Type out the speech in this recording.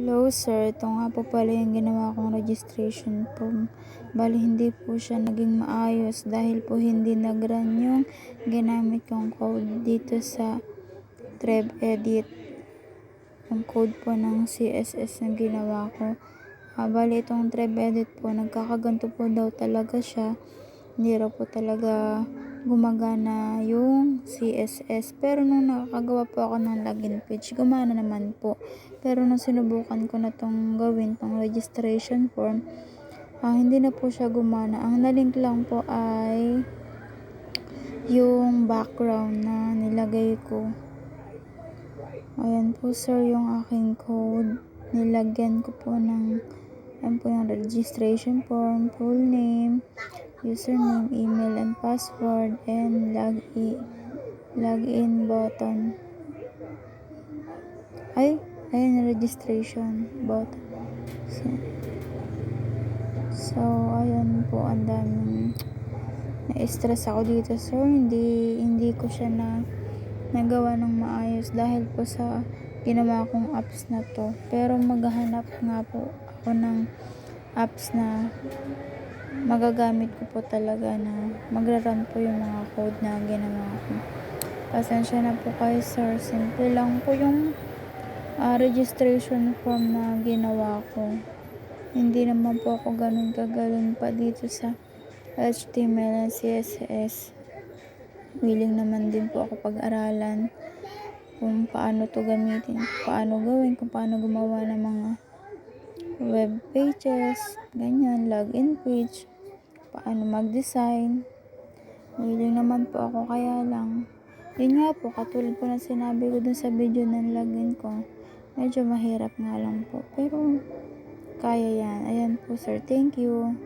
Hello sir, ito nga po pala yung ginawa kong registration form. Bali hindi po siya naging maayos dahil po hindi nag-run yung ginamit kong code dito sa Trev Edit. Yung code po ng CSS na ginawa ko. Bali itong Trev Edit po, nagkakaganto po daw talaga siya. Hindi raw po talaga gumagana yung CSS. Pero nung nakakagawa po ako ng login page, gumana naman po. Pero nung sinubukan ko na tong gawin, tong registration form, hindi na po siya gumana. Ang nalink lang po ay yung background na nilagay ko. Ayan po sir yung aking code. Nilagyan ko po ng ayan po yung registration form, full name, username, email, and password, and login button. Ayan registration button. So ayan po, ang daming na-stress ako dito sir. Hindi ko siya nagawa ng maayos dahil po sa ginawa kong apps na to. Pero maghahanap nga po ako ng apps na magagamit ko po talaga na magra-run po yung mga code na ginawa ko. Pasensya na po kayo sir, simple lang po yung registration form na ginawa ko. Hindi naman po ako ganun kagaling pa dito sa HTML and CSS. Willing naman din po ako pag-aralan kung paano to gamitin, paano gawin, kung paano gumawa ng mga web pages, ganyan, login page, paano mag-design. Willing naman po ako, kaya lang yun nga po, katulad po na sinabi ko dun sa video ng login ko, medyo mahirap nga lang po, pero kaya yan. Ayan po sir, thank you.